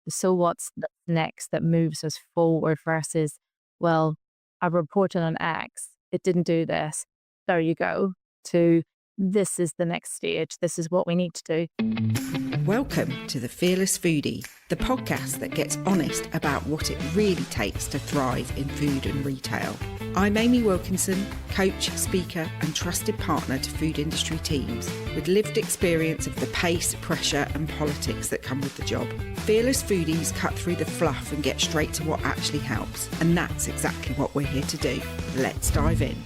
so what's next that moves us forward versus, well, I reported on X, it didn't do this. There you go. To this is the next stage. This is what we need to do. Welcome to the Fearless Foodie, the podcast that gets honest about what it really takes to thrive in food and retail. I'm Amy Wilkinson, coach, speaker and trusted partner to food industry teams with lived experience of the pace, pressure and politics that come with the job. Fearless Foodies cut through the fluff and get straight to what actually helps. And that's exactly what we're here to do. Let's dive in.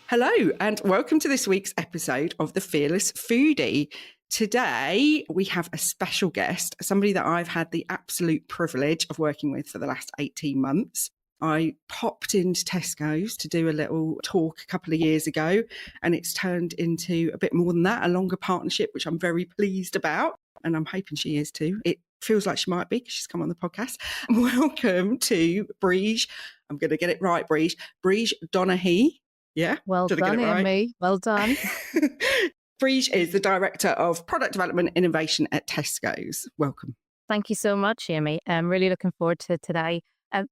Hello and welcome to this week's episode of the Fearless Foodie. Today, we have a special guest, somebody that I've had the absolute privilege of working with for the last 18 months. I popped into Tesco's to do a little talk a couple of years ago, and it's turned into a bit more than that, a longer partnership, which I'm very pleased about. And I'm hoping she is too. It feels like she might be because she's come on the podcast. Welcome to Breige. I'm going to get it right, Breige Donaghy. Yeah? Well done, Amy. Well done. Breige is the Director of Product Development Innovation at Tesco's. Welcome. Thank you so much, Amy. I'm really looking forward to today.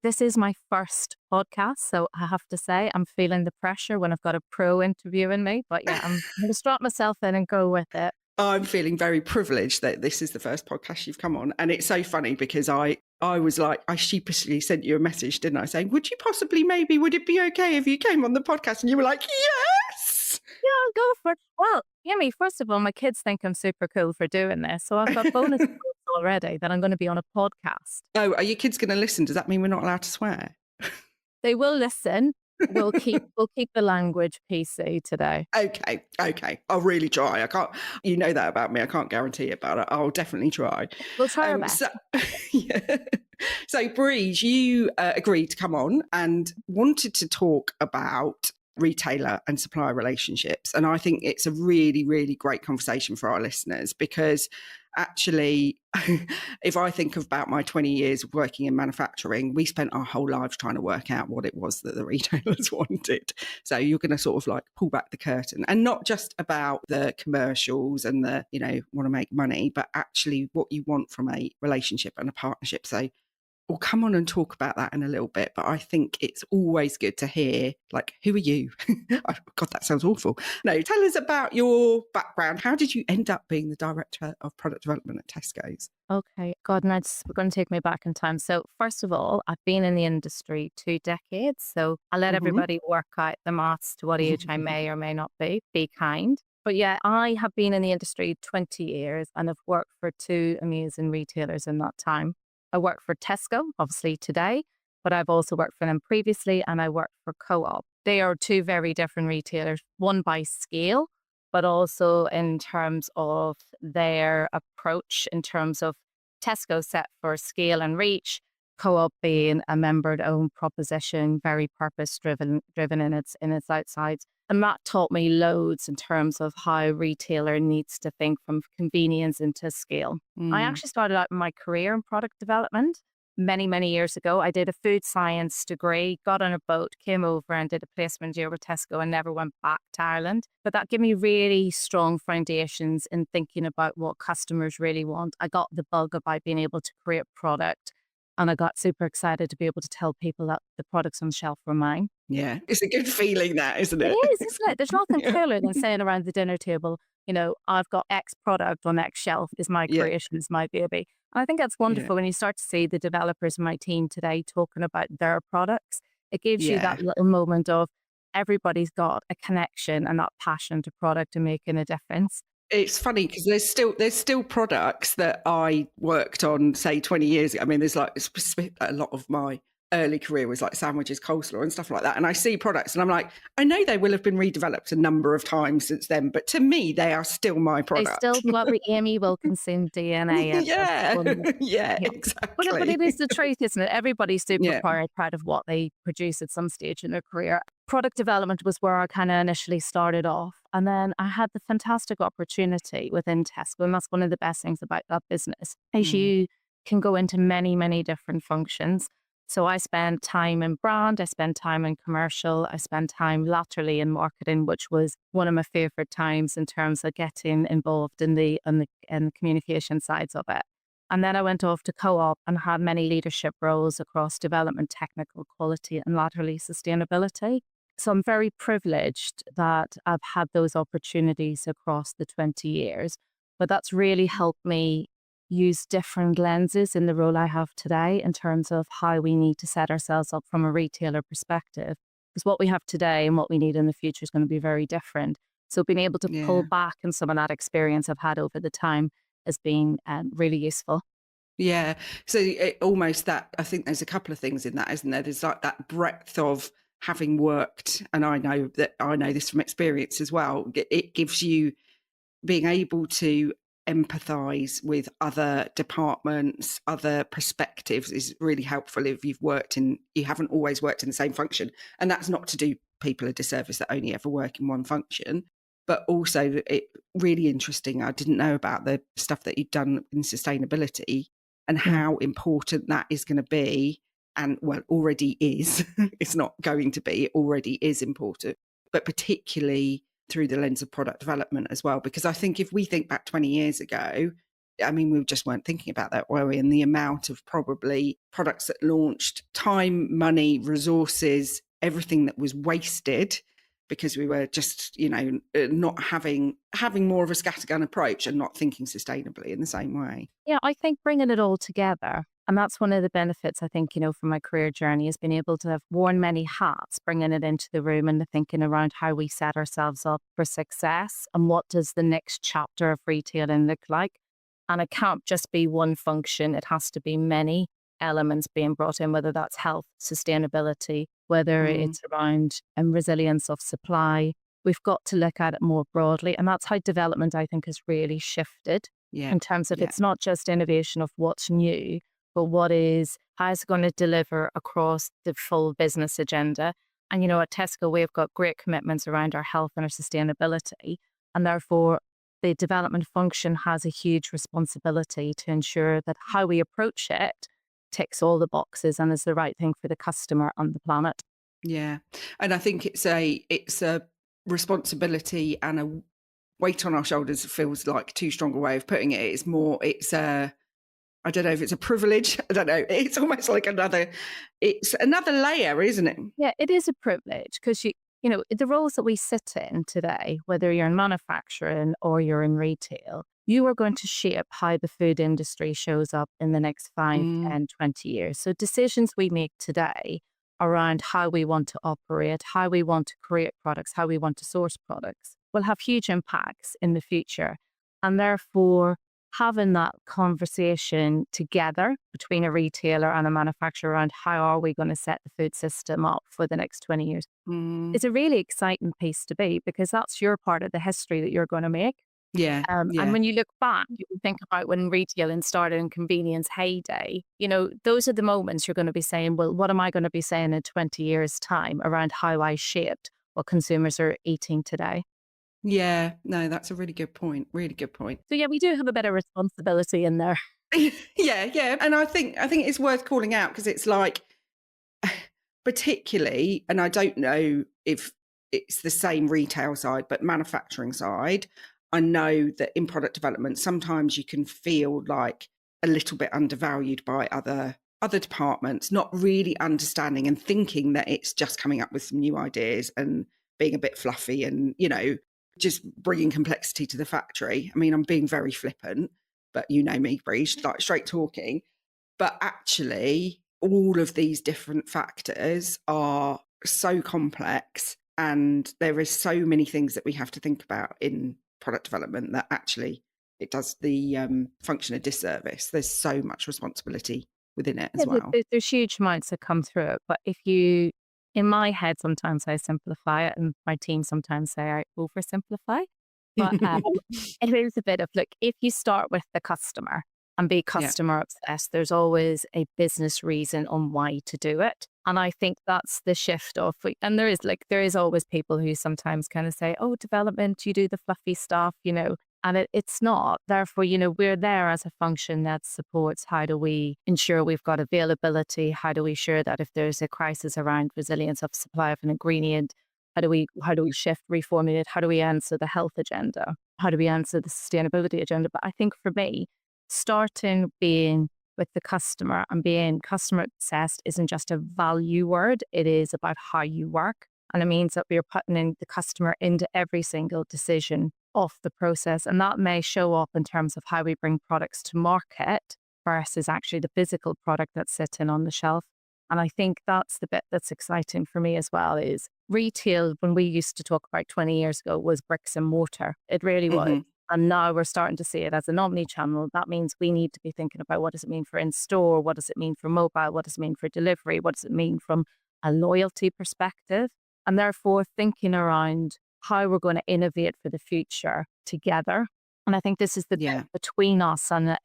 This is my first podcast, so I have to say I'm feeling the pressure when I've got a pro interviewing me. But yeah, I'm going to strap myself in and go with it. I'm feeling very privileged that this is the first podcast you've come on. And it's so funny because I was like, I sheepishly sent you a message, didn't I, saying, would it be okay if you came on the podcast? And you were like, yes! Yeah, I'll go for it. Well, Amy, first of all, my kids think I'm super cool for doing this. So I've got bonus points already that I'm going to be on a podcast. Oh, are your kids going to listen? Does that mean we're not allowed to swear? They will listen. We'll keep the language PC today. Okay. I'll really try. I can't, you know that about me. I can't guarantee it, but I'll definitely try. We'll try our best. So Breige, you agreed to come on and wanted to talk about retailer and supplier relationships. And I think it's a really, really great conversation for our listeners because actually, if I think about my 20 years of working in manufacturing, we spent our whole lives trying to work out what it was that the retailers wanted. So you're going to sort of like pull back the curtain and not just about the commercials and the, want to make money, but actually what you want from a relationship and a partnership. So we'll come on and talk about that in a little bit, but I think it's always good to hear, like, who are you? Oh, God, that sounds awful. No, tell us about your background. How did you end up being the Director of Product Development at Tesco's? Okay, God, now it's going to take me back in time. So first of all, I've been in the industry 2 decades, so I'll let everybody work out the maths to what age I may or may not be. Be kind. But yeah, I have been in the industry 20 years and I've worked for 2 amazing retailers in that time. I work for Tesco, obviously today, but I've also worked for them previously and I worked for Co-op. They are 2 very different retailers, one by scale, but also in terms of their approach in terms of Tesco set for scale and reach, Co-op being a member-owned proposition, very purpose-driven in its outsides. And that taught me loads in terms of how a retailer needs to think from convenience into scale. I actually started out my career in product development many, many years ago. I did a food science degree, got on a boat, came over and did a placement year with Tesco and never went back to Ireland. But that gave me really strong foundations in thinking about what customers really want. I got the bug about being able to create product. And I got super excited to be able to tell people that the products on the shelf were mine. Yeah, it's a good feeling that, isn't it? It is, isn't it? There's nothing cooler than saying around the dinner table, I've got X product on X shelf is my creation, is my baby. And I think that's wonderful when you start to see the developers in my team today talking about their products. It gives you that little moment of everybody's got a connection and that passion to product and making a difference. It's funny because there's still products that I worked on, say 20 years ago. I mean, there's like a lot of my early career was like sandwiches, coleslaw and stuff like that. And I see products and I'm like, I know they will have been redeveloped a number of times since then, but to me, they are still my product. They still got the Amy Wilkinson DNA. Yeah, exactly. But it is the truth, isn't it? Everybody's super proud of what they produce at some stage in their career. Product development was where I kind of initially started off. And then I had the fantastic opportunity within Tesco. And that's one of the best things about that business, is you can go into many, many different functions. So I spend time in brand, I spend time in commercial, I spend time laterally in marketing, which was one of my favorite times in terms of getting involved in the communication sides of it. And then I went off to co-op and had many leadership roles across development, technical quality, and latterly sustainability. So I'm very privileged that I've had those opportunities across the 20 years, but that's really helped me use different lenses in the role I have today in terms of how we need to set ourselves up from a retailer perspective. Because what we have today and what we need in the future is going to be very different. So being able to pull Yeah. back on some of that experience I've had over the time has been really useful. Yeah. So almost that, I think there's a couple of things in that, isn't there? There's like that breadth of having worked, and I know this from experience as well. It gives you being able to empathize with other departments, other perspectives is really helpful if you haven't always worked in the same function. And that's not to do people a disservice that only ever work in one function, but also it really interesting. I didn't know about the stuff that you'd done in sustainability and Yeah. how important that is going to be. And well, already is. It's not going to be, it already is important, but particularly through the lens of product development as well. Because I think if we think back 20 years ago, I mean, we just weren't thinking about that, were we? And the amount of probably products that launched, time, money, resources, everything that was wasted because we were just, not having more of a scattergun approach and not thinking sustainably in the same way. Yeah, I think bringing it all together, and that's one of the benefits I think, from my career journey is being able to have worn many hats, bringing it into the room and the thinking around how we set ourselves up for success and what does the next chapter of retailing look like. And it can't just be one function, it has to be many elements being brought in, whether that's health, sustainability, whether Mm, it's around resilience of supply. We've got to look at it more broadly. And that's how development, I think, has really shifted yeah, in terms of yeah, it's not just innovation of what's new, but how is it going to deliver across the full business agenda. And, at Tesco, we've got great commitments around our health and our sustainability. And therefore, the development function has a huge responsibility to ensure that how we approach it ticks all the boxes and is the right thing for the customer and the planet. yeah. And I think it's a responsibility and a weight on our shoulders feels like too strong a way of putting it. I don't know if it's a privilege. I don't know. It's almost like it's another layer, isn't it? Yeah, it is a privilege because the roles that we sit in today, whether you're in manufacturing or you're in retail, you are going to shape how the food industry shows up in the next 5, Mm, 10, 20 years. So decisions we make today around how we want to operate, how we want to create products, how we want to source products will have huge impacts in the future. And therefore, having that conversation together between a retailer and a manufacturer around how are we going to set the food system up for the next 20 years mm, is a really exciting piece to be because that's your part of the history that you're going to make. yeah, And yeah, when you look back, you can think about when retailing started in convenience heyday, those are the moments you're going to be saying, well, what am I going to be saying in 20 years' time around how I shaped what consumers are eating today? yeah. No, that's a really good point. Really good point. So, yeah, we do have a bit of responsibility in there. Yeah, yeah. And I think it's worth calling out because it's like, particularly, and I don't know if it's the same retail side, but manufacturing side, I know that in product development, sometimes you can feel like a little bit undervalued by other departments, not really understanding and thinking that it's just coming up with some new ideas and being a bit fluffy and, just bringing complexity to the factory. I mean, I'm being very flippant, but you know me, Breige, like straight talking. But actually, all of these different factors are so complex, and there is so many things that we have to think about in product development that actually it does the function a disservice. There's so much responsibility within it Yeah, as well. there's huge amounts that come through it. But in my head, sometimes I simplify it, and my team sometimes say I oversimplify. But it is a bit of look, if you start with the customer and be Yeah. customer obsessed, there's always a business reason on why to do it. And I think that's the shift and there is always people who sometimes kind of say, oh, development, you do the fluffy stuff, and it's not. Therefore, we're there as a function that supports how do we ensure we've got availability? How do we ensure that if there's a crisis around resilience of supply of an ingredient, how do we shift, reformulate? How do we answer the health agenda? How do we answer the sustainability agenda? But I think for me, starting being with the customer and being customer obsessed isn't just a value word, it is about how you work. And it means that we're putting in the customer into every single decision of the process. And that may show up in terms of how we bring products to market versus actually the physical product that's sitting on the shelf. And I think that's the bit that's exciting for me as well is retail, when we used to talk about 20 years ago, was bricks and mortar. It really was. Hmm. And now we're starting to see it as an omnichannel. That means we need to be thinking about what does it mean for in-store? What does it mean for mobile? What does it mean for delivery? What does it mean from a loyalty perspective? And therefore thinking around how we're going to innovate for the future together. And I think this is the Yeah. bit between us and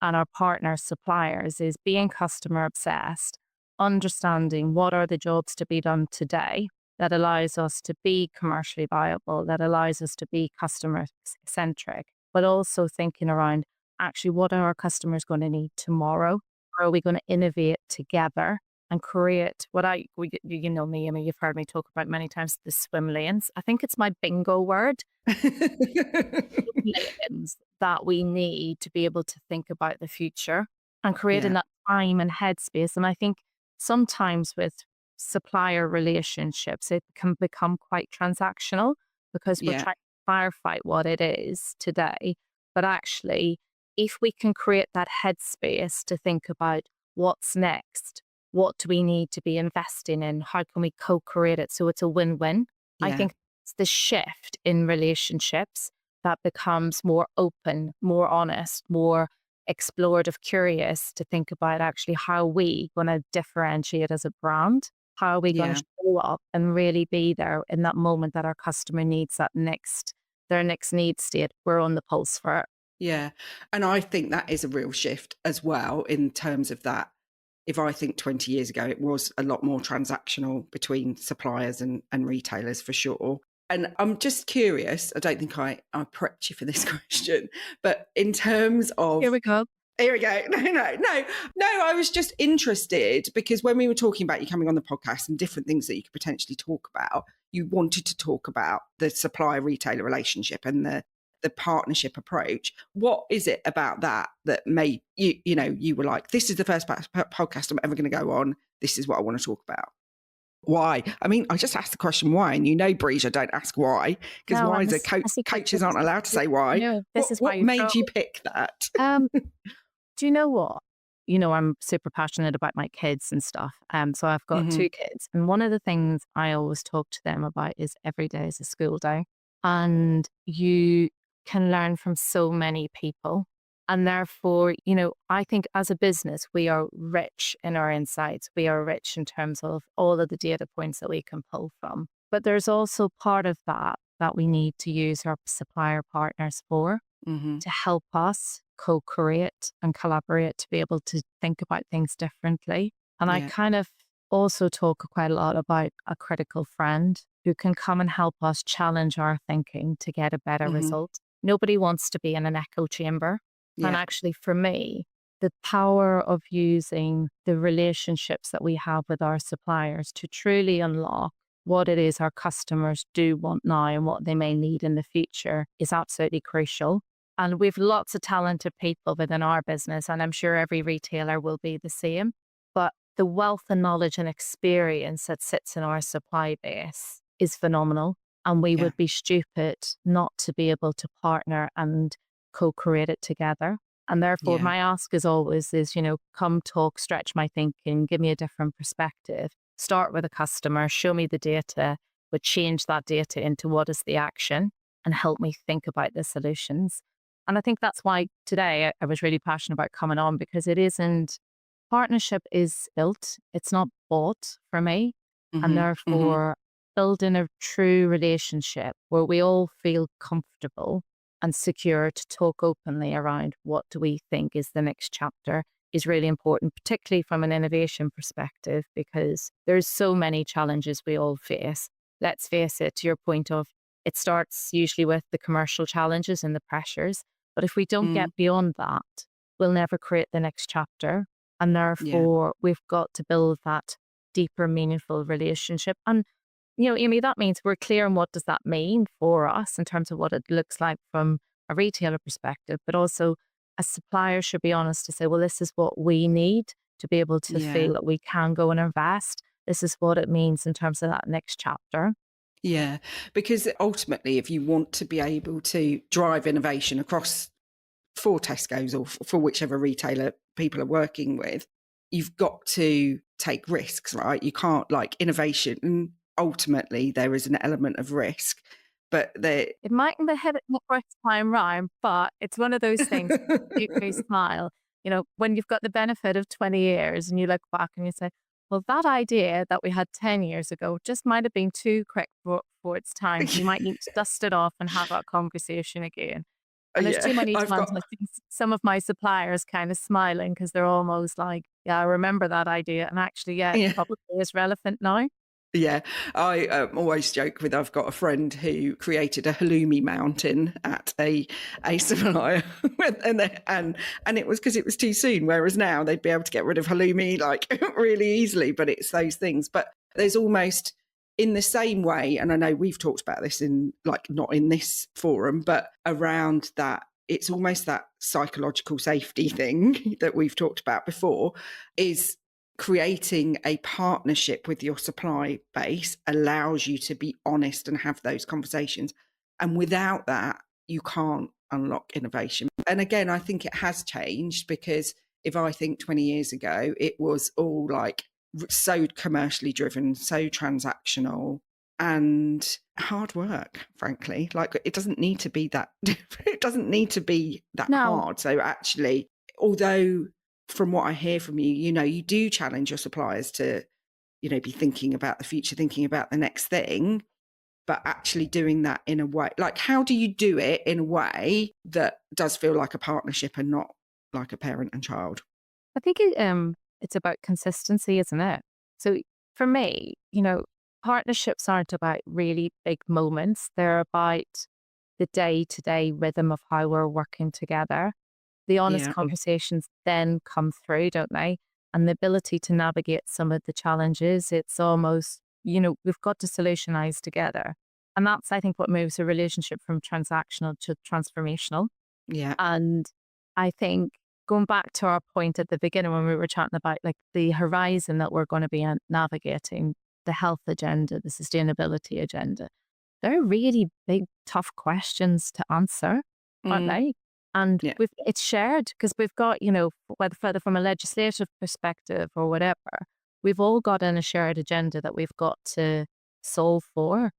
our partner suppliers is being customer obsessed, understanding what are the jobs to be done today that allows us to be commercially viable, that allows us to be customer centric, but also thinking around actually what are our customers going to need tomorrow? How are we going to innovate together and create you know me, I mean, you've heard me talk about many times the swim lanes. I think it's my bingo word, lanes that we need to be able to think about the future and creating Yeah. that time and headspace. And I think sometimes with supplier relationships, it can become quite transactional because we're Yeah. trying to firefight what it is today. But actually, if we can create that headspace to think about what's next, what do we need to be investing in? How can we co-create it so it's a win-win? I Yeah. think it's the shift in relationships that becomes more open, more honest, more explorative, curious to think about actually how we going to differentiate as a brand. How are we going Yeah. to show up and really be there in that moment that our customer needs their next need state? We're on the pulse for it. Yeah. And I think that is a real shift as well in terms of that. If I think 20 years ago, it was a lot more transactional between suppliers and retailers for sure. And I'm just curious, I don't think I prepped you for this question, but in terms of, Here we go. here we go. No, I was just interested because when we were talking about you coming on the podcast and different things that you could potentially talk about, you wanted to talk about the supplier retailer relationship and the partnership approach. What is it about that made you were like, this is the first podcast I'm ever going to go on. This is what I want to talk about. Why? I mean, I just asked the question why, and Breige, don't ask why, because No, why and is coaches aren't allowed to say why. No, this is why What you made throw. you pick that? Do you know what? You know, I'm super passionate about my kids and stuff. So I've got Mhm. two kids. And one of the things I always talk to them about is every day is a school day. And you can learn from so many people. And therefore, you know, I think as a business, we are rich in our insights. We are rich in terms of all of the data points that we can pull from. But there's also part of that we need to use our supplier partners for Mhm. to help us co-create and collaborate to be able to think about things differently. And I Yeah. kind of also talk quite a lot about a critical friend who can come and help us challenge our thinking to get a better Mhm. result. Nobody wants to be in an echo chamber. And Yeah. actually, for me, the power of using the relationships that we have with our suppliers to truly unlock what it is our customers do want now and what they may need in the future is absolutely crucial. And we've lots of talented people within our business, and I'm sure every retailer will be the same. But the wealth and knowledge and experience that sits in our supply base is phenomenal. And we Yeah. would be stupid not to be able to partner and co-create it together. And therefore, Yeah. my ask is always is, you know, come talk, stretch my thinking, give me a different perspective. Start with a customer, show me the data, but change that data into what is the action and help me think about the solutions. And I think that's why today I was really passionate about coming on because it isn't, partnership is built, it's not bought for me. And Mhm. Mhm. therefore, building a true relationship where we all feel comfortable and secure to talk openly around what do we think is the next chapter is really important, particularly from an innovation perspective, because there's so many challenges we all face. Let's face it, to your point of it starts usually with the commercial challenges and the pressures. But if we don't Mm. get beyond that, we'll never create the next chapter. And Yeah. therefore, we've got to build that deeper, meaningful relationship. And, you know, Amy, that means we're clear on what does that mean for us in terms of what it looks like from a retailer perspective, but also a supplier should be honest to say, well, this is what we need to be able to Yeah. feel that we can go and invest. This is what it means in terms of that next chapter. Yeah, because ultimately, if you want to be able to drive innovation across for Tesco's or for whichever retailer people are working with, you've got to take risks, right? You can't like innovation. And ultimately, there is an element of risk, but they. It mightn't be hit at the first time rhyme, but it's one of those things, make me smile. When you've got the benefit of 20 years and you look back and you say, well, that idea that we had 10 years ago just might have been too quick for its time. We might need to dust it off and have that conversation again. And there's too Yeah, many I've times got. I see some of my suppliers kind of smiling because they're almost like, yeah, I remember that idea. And actually, yeah, it Yeah. probably is relevant now. Yeah, I always joke with I've got a friend who created a halloumi mountain at a supplier, and it was because it was too soon. Whereas now they'd be able to get rid of halloumi like really easily. But it's those things. But there's almost in the same way, and I know we've talked about this in like not in this forum, but around that. It's almost that psychological safety thing that we've talked about before is creating a partnership with your supply base allows you to be honest and have those conversations. And without that, you can't unlock innovation. And again, I think it has changed because if I think 20 years ago, it was all like so commercially driven, so transactional and hard work, frankly. Like it doesn't need to be that, it doesn't need to be that No, hard. So actually, although from what I hear from you, you do challenge your suppliers to, be thinking about the future, thinking about the next thing, but actually doing that in a way, like how do you do it in a way that does feel like a partnership and not like a parent and child? I think it's about consistency, isn't it? So for me, partnerships aren't about really big moments. They're about the day-to-day rhythm of how we're working together. The honest Yeah. conversations then come through, don't they? And the ability to navigate some of the challenges, it's almost, we've got to solutionize together. And that's, I think, what moves a relationship from transactional to transformational. Yeah. And I think going back to our point at the beginning when we were chatting about like the horizon that we're going to be navigating, the health agenda, the sustainability agenda, they're really big, tough questions to answer, aren't Mm, they? And yeah. it's shared because we've got, whether from a legislative perspective or whatever, we've all got in a shared agenda that we've got to solve for.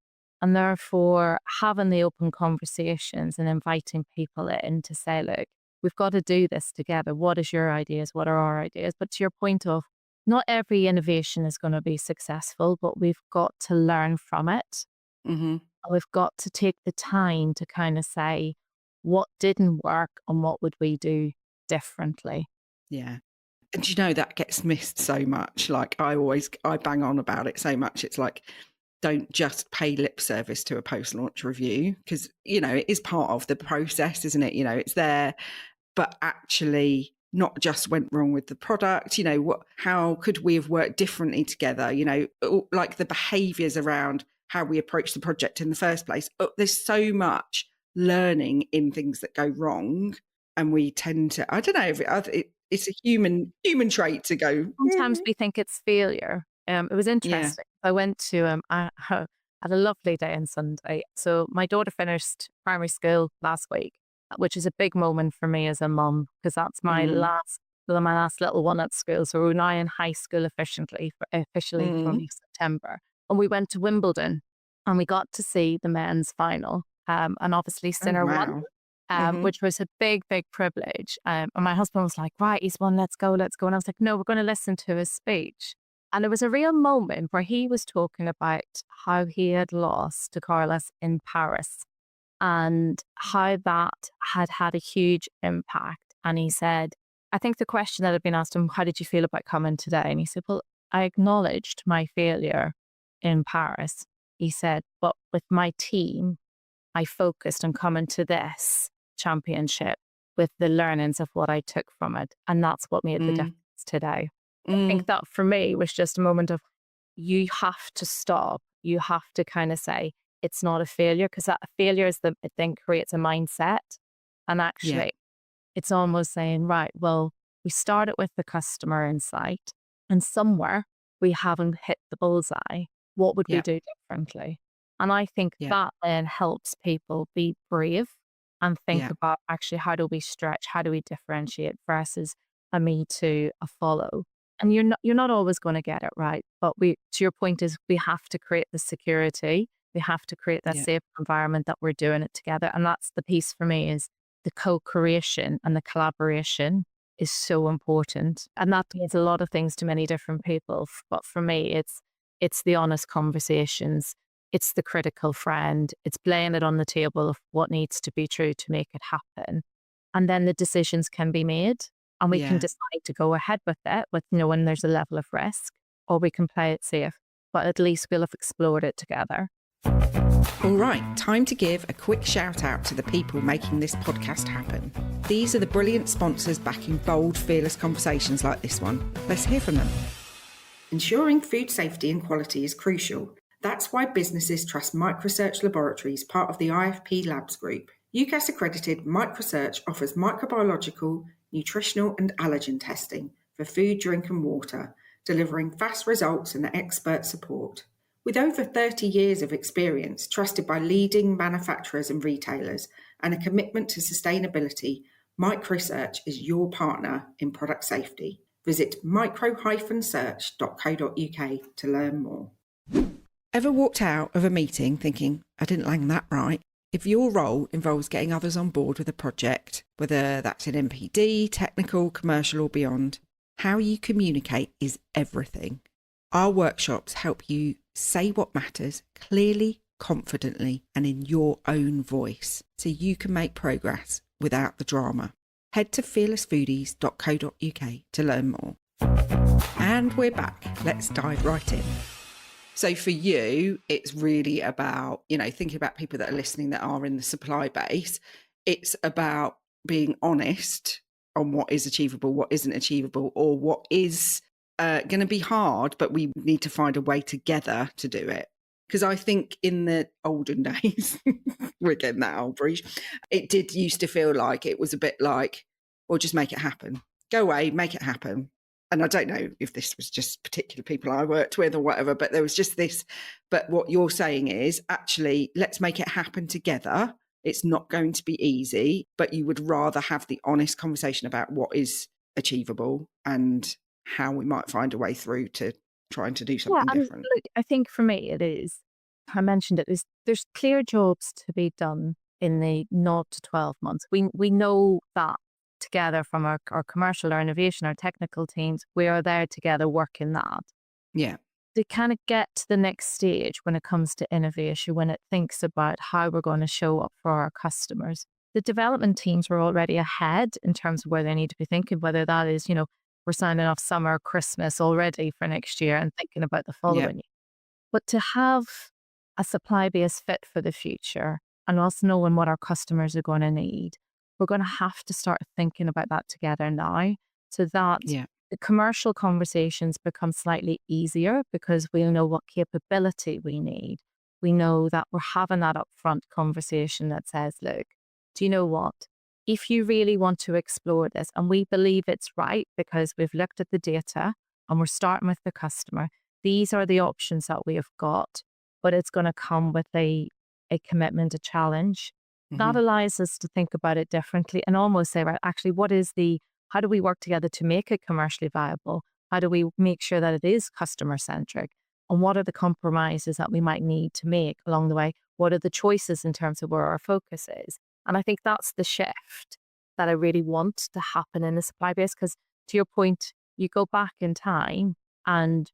And therefore, having the open conversations and inviting people in to say, look, we've got to do this together. What is your ideas? What are our ideas? But to your point of not every innovation is going to be successful, but we've got to learn from it. Mm-hmm. We've got to take the time to kind of say, what didn't work and what would we do differently? Yeah. And that gets missed so much. Like I bang on about it so much. It's like, don't just pay lip service to a post-launch review because, it is part of the process, isn't it? It's there, but actually not just went wrong with the product, how could we have worked differently together? Like the behaviors around how we approach the project in the first place. There's so much learning in things that go wrong. And we tend to, I don't know, it's a human trait to go, Sometimes we think it's failure. It was yeah. interesting. I went to, I had a lovely day on Sunday. So my daughter finished primary school last week, which is a big moment for me as a mum, because that's Mm, my last little one at school. So we're now in high school officially from mm. September. And we went to Wimbledon and we got to see the men's final. And obviously Oh, Sinner won, wow. Hmm. which was a big, big privilege. And my husband was like, right, he's won, let's go, let's go. And I was like, no, we're going to listen to his speech. And it was a real moment where he was talking about how he had lost to Carlos in Paris and how that had had a huge impact. And he said, I think the question that had been asked him, how did you feel about coming today? And he said, well, I acknowledged my failure in Paris. He said, but with my team, I focused on coming to this championship with the learnings of what I took from it. And that's what made the difference Mm, today. I think mm, that for me was just a moment of you have to stop. You have to kind of say, it's not a failure because that failure is it then creates a mindset. And yeah. actually, It's almost saying, right, well, we started with the customer insight and somewhere we haven't hit the bullseye. What would we Yeah. do differently? And I think Yeah. that then helps people be brave and think Yeah. about actually how do we stretch, how do we differentiate versus a me too, a follow. And you're not always going to get it right. But we to your point is we have to create the security. We have to create that Yeah. safe environment that we're doing it together. And that's the piece for me is the co-creation and the collaboration is so important. And that means a lot of things to many different people. But for me, it's the honest conversations. It's the critical friend. It's laying it on the table of what needs to be true to make it happen. And then the decisions can be made and we can Yeah. decide to go ahead with it with when there's a level of risk, or we can play it safe. But at least we'll have explored it together. All right, time to give a quick shout out to the people making this podcast happen. These are the brilliant sponsors backing bold, fearless conversations like this one. Let's hear from them. Ensuring food safety and quality is crucial. That's why businesses trust Microsearch Laboratories, part of the IFP Labs group. UCAS accredited Microsearch offers microbiological, nutritional and allergen testing for food, drink and water, delivering fast results and expert support. With over 30 years of experience, trusted by leading manufacturers and retailers, and a commitment to sustainability, Microsearch is your partner in product safety. Visit micro-search.co.uk to learn more. Ever walked out of a meeting thinking, I didn't lang that right? If your role involves getting others on board with a project, whether that's in MPD, technical, commercial or beyond, how you communicate is everything. Our workshops help you say what matters clearly, confidently and in your own voice so you can make progress without the drama. Head to fearlessfoodies.co.uk to learn more. And we're back. Let's dive right in. So for you, it's really about, thinking about people that are listening that are in the supply base. It's about being honest on what is achievable, what isn't achievable, or what is going to be hard, but we need to find a way together to do it. Because I think in the olden days, we're getting that old, Breige, it did used to feel like it was a bit like, well, just make it happen. Go away, make it happen. And I don't know if this was just particular people I worked with or whatever, but there was just this. But what you're saying is actually, let's make it happen together. It's not going to be easy, but you would rather have the honest conversation about what is achievable and how we might find a way through to trying to do something different. Look, I think for me it is, I mentioned it, is there's clear jobs to be done in the 0 to 12 months. We know that together from our commercial, our innovation, our technical teams, we are there together working that. Yeah. To kind of get to the next stage when it comes to innovation, when it thinks about how we're going to show up for our customers. The development teams were already ahead in terms of where they need to be thinking, whether that is, we're signing off summer, Christmas already for next year and thinking about the following year. But to have a supply base fit for the future and us knowing what our customers are going to need, we're going to have to start thinking about that together now so that the commercial conversations become slightly easier because we'll know what capability we need. We know that we're having that upfront conversation that says, look, do you know what? If you really want to explore this, and we believe it's right because we've looked at the data and we're starting with the customer, these are the options that we have got, but it's going to come with a commitment, a challenge. That allows us to think about it differently and almost say, right, actually, how do we work together to make it commercially viable? How do we make sure that it is customer-centric? And what are the compromises that we might need to make along the way? What are the choices in terms of where our focus is? And I think that's the shift that I really want to happen in the supply base. Because to your point, you go back in time and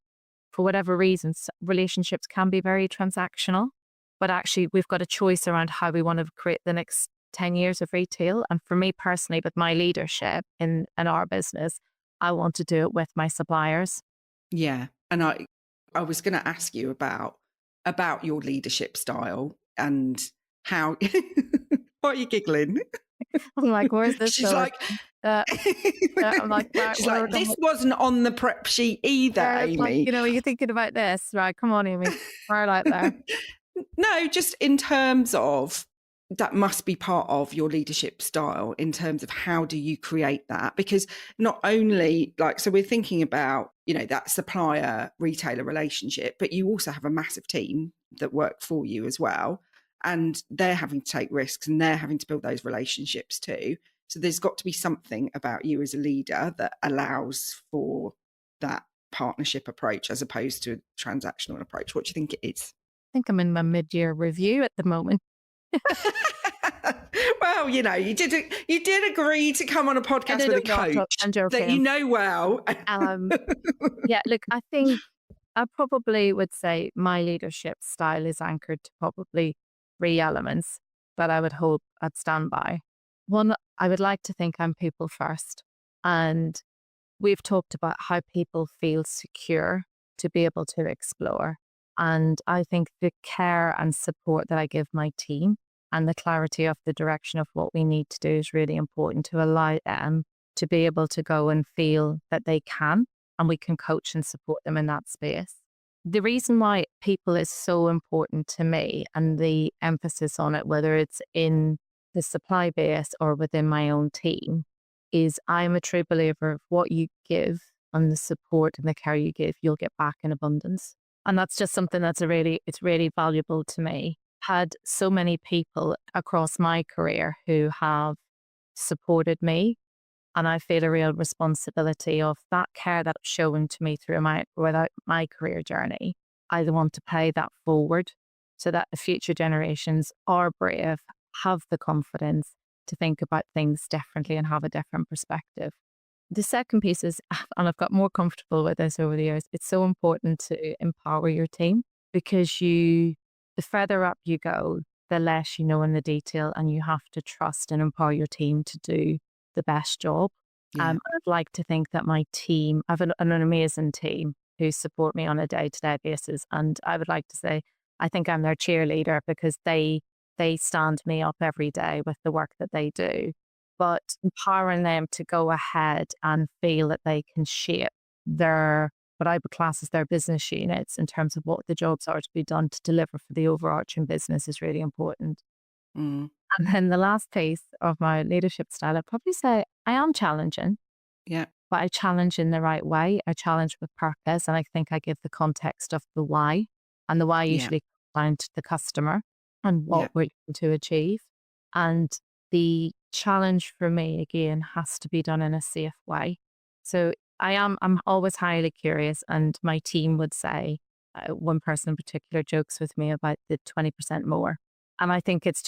for whatever reasons, relationships can be very transactional. But actually, we've got a choice around how we want to create the next 10 years of retail. And for me personally, with my leadership in our business, I want to do it with my suppliers. Yeah. And I was going to ask you about your leadership style and how... Why are you giggling? I'm like, where's this She's going? like... I'm like, right, she's like, this wasn't on the prep sheet either, Amy. Like, you're thinking about this, right? Come on, Amy. We're like there. No, just in terms of that must be part of your leadership style in terms of how do you create that? Because not only so we're thinking about, that supplier retailer relationship, but you also have a massive team that work for you as well. And they're having to take risks and they're having to build those relationships too. So there's got to be something about you as a leader that allows for that partnership approach as opposed to a transactional approach. What do you think it is? I think I'm in my mid-year review at the moment. Well, you did agree to come on a podcast with a coach that you know well. Yeah, look, I think I probably would say my leadership style is anchored to probably three elements that I would hope I'd stand by. One, I would like to think I'm people first. And we've talked about how people feel secure to be able to explore. And I think the care and support that I give my team and the clarity of the direction of what we need to do is really important to allow them to be able to go and feel that they can, and we can coach and support them in that space. The reason why people is so important to me and the emphasis on it, whether it's in the supply base or within my own team, is I'm a true believer of what you give and the support and the care you give, you'll get back in abundance. And that's just something that's it's really valuable to me. Had so many people across my career who have supported me, and I feel a real responsibility of that care that's shown to me throughout my career journey. I want to pay that forward so that the future generations are brave, have the confidence to think about things differently and have a different perspective. The second piece is, and I've got more comfortable with this over the years, it's so important to empower your team because the further up you go, the less you know in the detail, and you have to trust and empower your team to do the best job. Yeah. I'd like to think that my team, I have an amazing team who support me on a day-to-day basis. And I would like to say, I think I'm their cheerleader because they stand me up every day with the work that they do. But empowering them to go ahead and feel that they can shape what I would class as their business units in terms of what the jobs are to be done to deliver for the overarching business is really important. Mm. And then the last piece of my leadership style, I'd probably say I am challenging. Yeah. But I challenge in the right way. I challenge with purpose. And I think I give the context of the why. And the why usually comes down to the customer and what we're trying to achieve. And the challenge for me, again, has to be done in a safe way. So I'm always highly curious. And my team would say, one person in particular jokes with me about the 20% more. And I think it's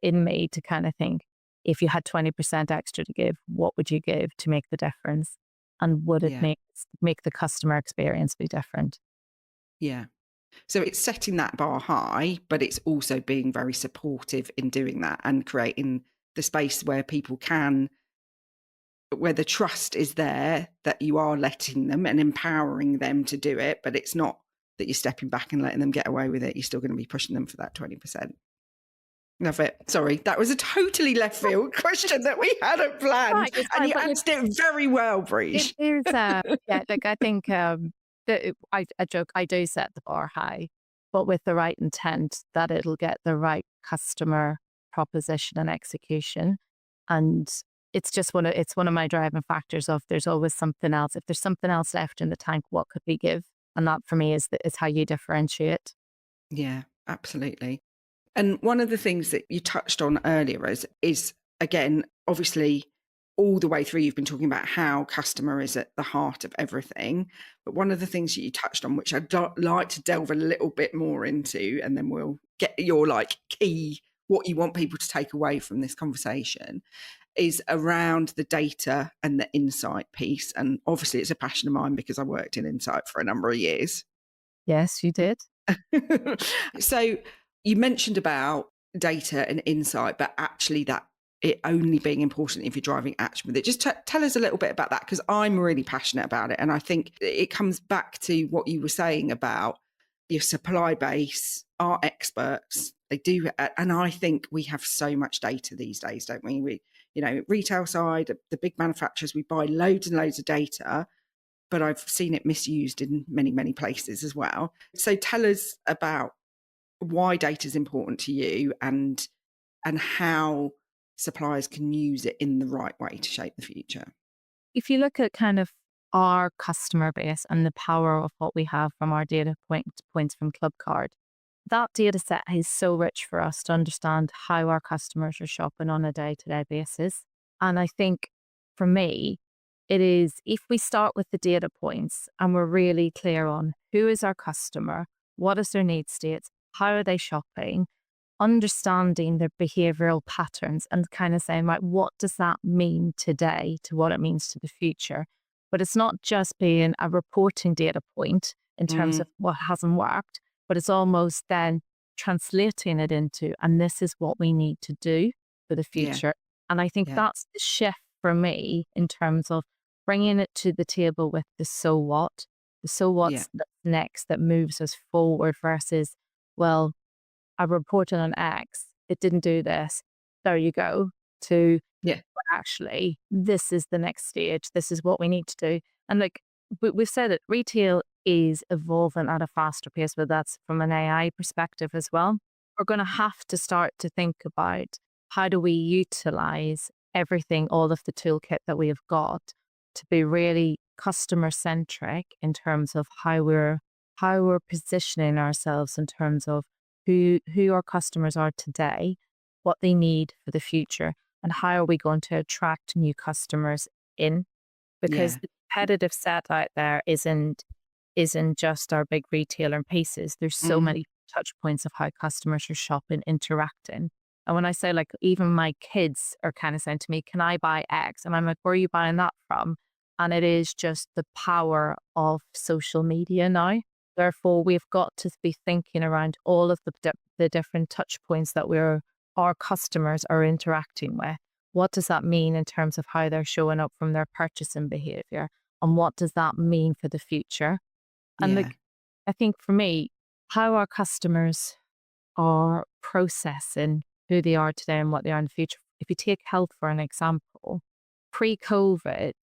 in me to kind of think, if you had 20% extra to give, what would you give to make the difference? And would it make the customer experience be different? Yeah. So it's setting that bar high, but it's also being very supportive in doing that and creating the space where people where the trust is there, that you are letting them and empowering them to do it, but it's not that you're stepping back and letting them get away with it. You're still going to be pushing them for that 20%. Love it. Sorry, that was a totally left field question that we hadn't planned, and you answered it very well, Breige. It is, like I think I joke, I do set the bar high, but with the right intent that it'll get the right customer proposition and execution. And it's one of my driving factors of there's always something else. If there's something else left in the tank, what could we give? And that for me is how you differentiate. Yeah, absolutely. And one of the things that you touched on earlier is again, obviously, all the way through, you've been talking about how customer is at the heart of everything. But one of the things that you touched on, which I'd like to delve a little bit more into, and then we'll get your key, what you want people to take away from this conversation, is around the data and the insight piece. And obviously, it's a passion of mine because I worked in insight for a number of years. Yes, you did. So you mentioned about data and insight, but actually that it only being important if you're driving action with it. Just tell us a little bit about that, because I'm really passionate about it. And I think it comes back to what you were saying about your supply base, our experts, they do. And I think we have so much data these days, don't we? Retail side, the big manufacturers, we buy loads and loads of data, but I've seen it misused in many, many places as well. So tell us about why data is important to you and and how suppliers can use it in the right way to shape the future. If you look at kind of our customer base and the power of what we have from our points from Clubcard, that data set is so rich for us to understand how our customers are shopping on a day-to-day basis. And I think for me, it is if we start with the data points and we're really clear on who is our customer, what is their need states, how are they shopping, understanding their behavioral patterns and kind of saying, right, what does that mean today to what it means to the future? But it's not just being a reporting data point in terms of what hasn't worked, but it's almost then translating it into, and this is what we need to do for the Yeah, future. And I think yeah, that's the shift for me in terms of bringing it to the table with the so yeah, what's that's next that moves us forward versus, well, I reported on X, it didn't do this. There you go. To yeah, but actually, this is the next stage. This is what we need to do. And like we've said it, retail is evolving at a faster pace, but that's from an AI perspective as well. We're going to have to start to think about how do we utilize everything, all of the toolkit that we have got to be really customer centric in terms of how we're positioning ourselves in terms of who our customers are today, what they need for the future, and how are we going to attract new customers in? Because yeah, the competitive set out there isn't just our big retailer and pieces. There's so mhm, many touch points of how customers are shopping, interacting. And when I say like even my kids are kind of saying to me, "Can I buy X?" And I'm like, "Where are you buying that from?" And it is just the power of social media now. Therefore, we've got to be thinking around all of the different touch points that our customers are interacting with. What does that mean in terms of how they're showing up from their purchasing behavior? And what does that mean for the future? And yeah, like, I think for me, how our customers are processing who they are today and what they are in the future. If you take health for an example, pre-COVID,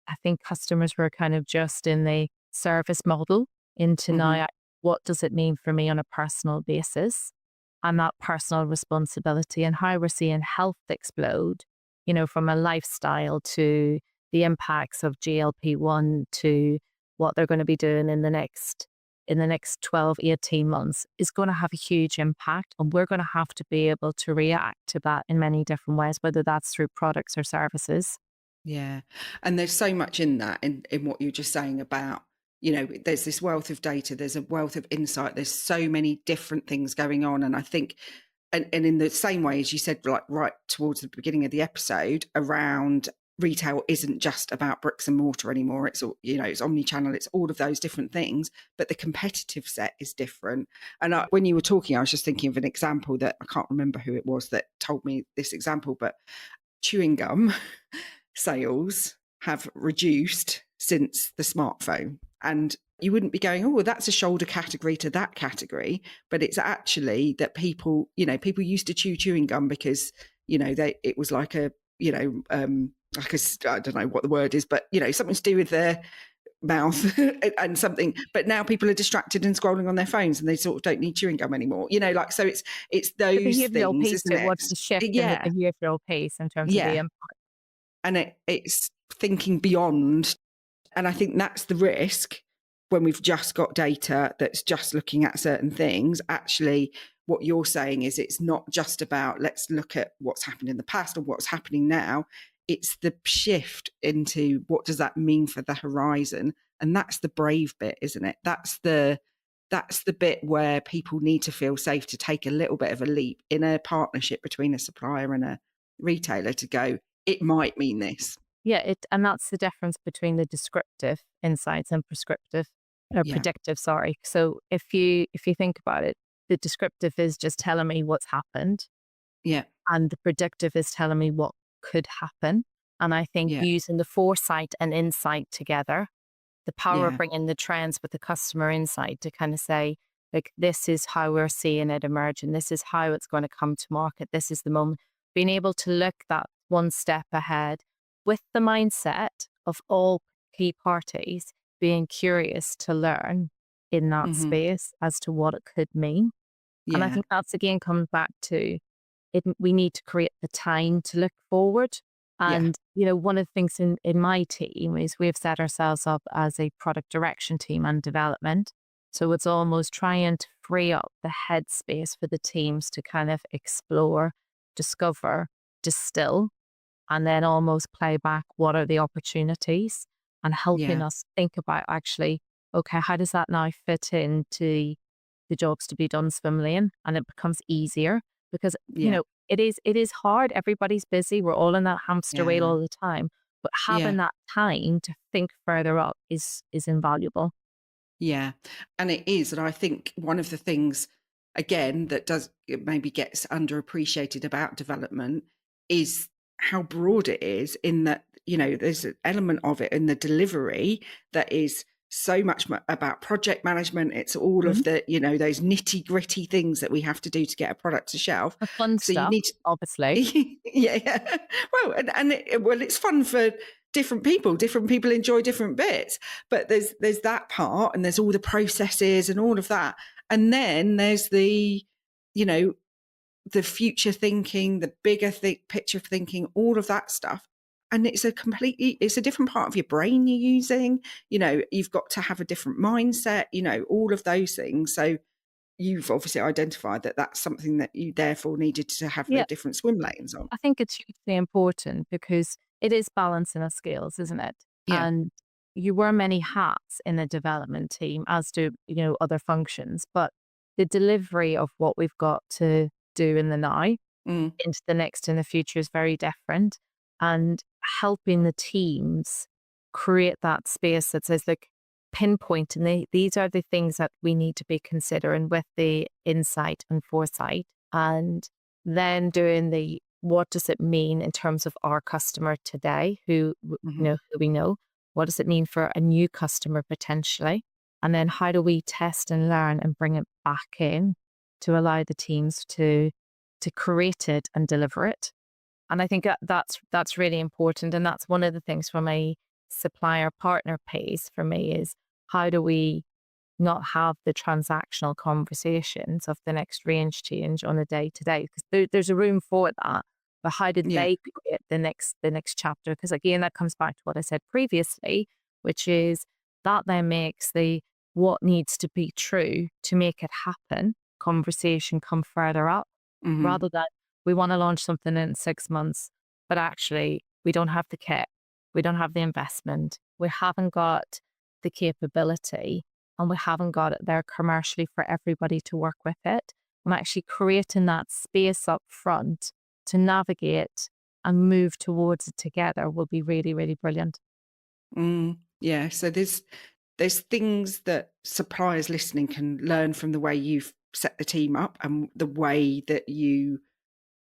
I think customers were kind of just in the service model into mhm, now, what does it mean for me on a personal basis? And that personal responsibility and how we're seeing health explode, from a lifestyle to the impacts of GLP-1 to what they're going to be doing in the next 12, 18 months is going to have a huge impact. And we're going to have to be able to react to that in many different ways, whether that's through products or services. yeah. And there's so much in that, in what you're just saying about, there's this wealth of data, there's a wealth of insight, there's so many different things going on. And I think, and in the same way as you said, like right towards the beginning of the episode, around retail isn't just about bricks and mortar anymore. It's all, it's omnichannel, it's all of those different things, but the competitive set is different. And when you were talking, I was just thinking of an example that I can't remember who it was that told me this example, but chewing gum sales have reduced since the smartphone. And you wouldn't be going, oh, well, that's a shoulder category to that category. But it's actually that people used to chew chewing gum because, it was like a, like a, I don't know what the word is, but, something to do with their mouth and something. But now people are distracted and scrolling on their phones and they sort of don't need chewing gum anymore, so it's The those behavioral things, piece isn't to it? what's the shift in the Yeah. behavioral piece in terms of the Yeah. And it's thinking beyond. And I think that's the risk when we've just got data that's just looking at certain things. Actually, what you're saying is it's not just about let's look at what's happened in the past or what's happening now. It's the shift into what does that mean for the horizon. And that's the brave bit, isn't it? That's the bit where people need to feel safe to take a little bit of a leap in a partnership between a supplier and a retailer to go, it might mean this. Yeah, and that's the difference between the descriptive insights and prescriptive or Yeah. predictive, sorry. So if you think about it, the descriptive is just telling me what's happened Yeah. and the predictive is telling me what could happen. And I think Yeah. using the foresight and insight together, the power of Yeah. bringing the trends with the customer insight to kind of say, like, this is how we're seeing it emerge and this is how it's going to come to market. This is the moment. Being able to look that one step ahead with the mindset of all key parties being curious to learn in that Mhm. space as to what it could mean. And I Yeah. think that's again comes back to we need to create the time to look forward. Yeah. And, one of the things in my team is we've set ourselves up as a product direction team and development. So it's almost trying to free up the headspace for the teams to kind of explore, discover, distill, and then almost play back what are the opportunities and helping Yeah. us think about actually, okay, how does that now fit into the jobs to be done swim lane? And it becomes easier because, Yeah. it is hard. Everybody's busy. We're all in that hamster wheel Yeah. all the time. But Yeah. having that time to think further up is invaluable. Yeah, and it is. And I think one of the things, again, that does it maybe gets underappreciated about development is how broad it is, in that, there's an element of it in the delivery that is so much about project management. It's all Mhm. of the, those nitty gritty things that we have to do to get a product to shelf. The fun So you stuff, need to, obviously. yeah. Well, well, it's fun for different people. Different people enjoy different bits, but there's that part, and there's all the processes and all of that, and then there's the, you know, the future thinking, the bigger picture thinking, all of that stuff. And it's a different part of your brain you're using. You've got to have a different mindset. All of those things. So you've obviously identified that that's something that you therefore needed to have the Yeah, different swim lanes on. I think it's hugely important because it is balancing the skills, isn't it? Yeah. And you wear many hats in the development team, as do, other functions. But the delivery of what we've got to do in the now Mm. into the next and the future is very different. And helping the teams create that space that says, like, pinpoint, and these are the things that we need to be considering with the insight and foresight. And then doing the what does it mean in terms of our customer today, Hmm. who we know? What does it mean for a new customer potentially? And then how do we test and learn and bring it back in to allow the teams to create it and deliver it? And I think that's really important. And that's one of the things from a supplier partner piece for me is how do we not have the transactional conversations of the next range change on a day to day? Because there's a room for that. But how did Yeah. they create the next chapter? Because again, that comes back to what I said previously, which is that then makes the what needs to be true to make it happen conversation come further up, Hmm. rather than we want to launch something in 6 months, but actually we don't have the kit, we don't have the investment, we haven't got the capability, and we haven't got it there commercially for everybody to work with it. And actually creating that space up front to navigate and move towards it together will be really, really brilliant. Yeah. So there's things that suppliers listening can learn from the way you've set the team up, and the way that you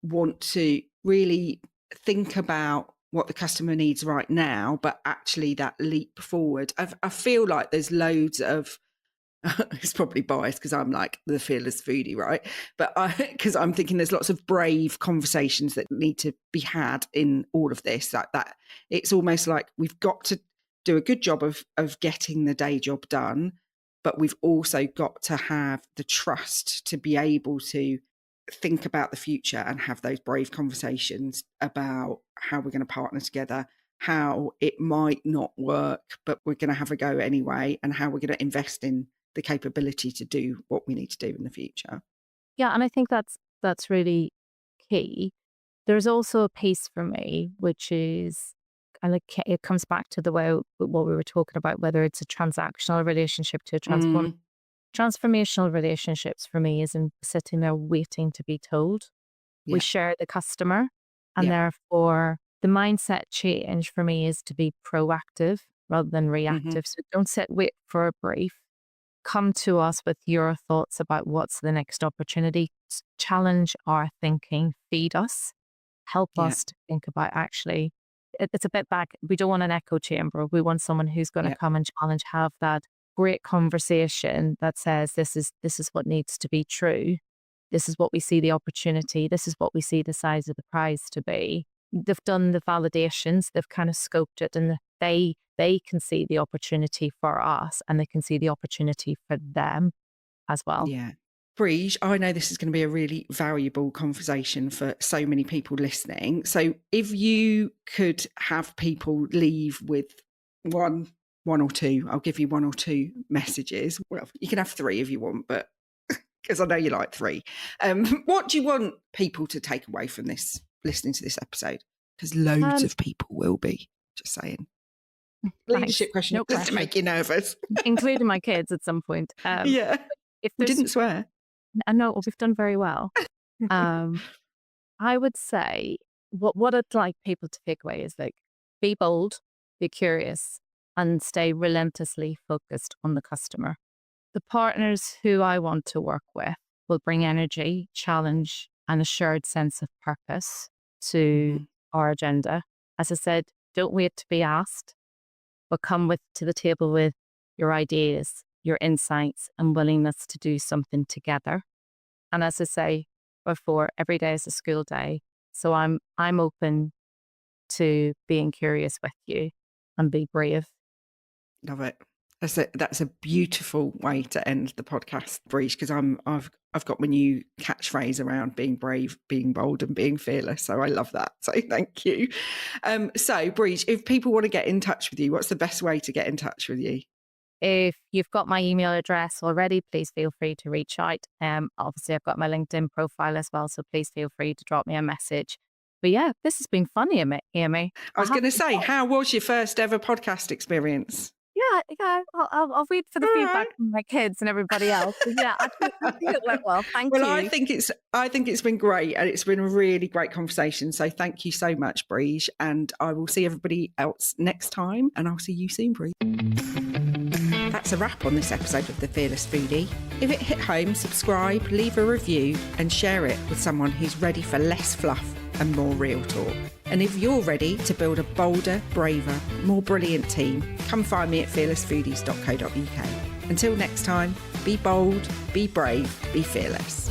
want to really think about what the customer needs right now, but actually that leap forward. I feel like there's loads of it's probably biased because I'm like the fearless foodie, right? But because I'm thinking there's lots of brave conversations that need to be had in all of this. Like that, it's almost like we've got to do a good job of getting the day job done, but we've also got to have the trust to be able to think about the future and have those brave conversations about how we're going to partner together, how it might not work, but we're going to have a go anyway, and how we're going to invest in the capability to do what we need to do in the future. Yeah, and I think that's really key. There's also a piece for me, which is kind of it comes back to the way what we were talking about, whether it's a transactional relationship to a Mm, transformational relationships for me isn't sitting there waiting to be told. We yeah, share the customer, and yeah, therefore the mindset change for me is to be proactive rather than hmm, reactive. So don't wait for a brief. Come to us with your thoughts about what's the next opportunity. Challenge our thinking, feed us, help yeah, us to think about actually, it's a bit back. We don't want an echo chamber. We want someone who's going to yeah, come and challenge, have that great conversation that says, this is what needs to be true. This is what we see the opportunity. This is what we see the size of the prize to be. They've done the validations. They've kind of scoped it, and they can see the opportunity for us, and they can see the opportunity for them as well. yeah. Breige, I know this is going to be a really valuable conversation for so many people listening. So if you could have people leave with one or two, I'll give you one or two messages. Well, you can have three if you want, but because I know you like three. What do you want people to take away from this, listening to this episode? Because loads of people will be, just saying. Leadership question, no just to make you nervous. Including my kids at some point. Yeah, if we didn't swear. I know, we've done very well. I would say what I'd like people to take away is like, be bold, be curious, and stay relentlessly focused on the customer. The partners who I want to work with will bring energy, challenge, and a shared sense of purpose to our agenda. As I said, don't wait to be asked, but come to the table with your ideas, your insights, and willingness to do something together. And as I say before, every day is a school day. So I'm open to being curious with you and be brave. Love it. That's a beautiful way to end the podcast, Breige, because I've got my new catchphrase around being brave, being bold, and being fearless. So I love that. So thank you. So Breige, if people want to get in touch with you, what's the best way to get in touch with you? If you've got my email address already, please feel free to reach out. Obviously, I've got my LinkedIn profile as well, so please feel free to drop me a message. But yeah, this has been fun, Amy. I was going to say, how was your first ever podcast experience? Yeah, I'll wait for the feedback from my kids and everybody else. But yeah, I think it went well. Thank you. Well, I think it's been great, and it's been a really great conversation. So thank you so much, Breige, and I will see everybody else next time, and I'll see you soon, Breige. That's a wrap on this episode of The Fearless Foodie. If it hit home, subscribe, leave a review, and share it with someone who's ready for less fluff and more real talk. And if you're ready to build a bolder, braver, more brilliant team, come find me at fearlessfoodies.co.uk. Until next time, be bold, be brave, be fearless.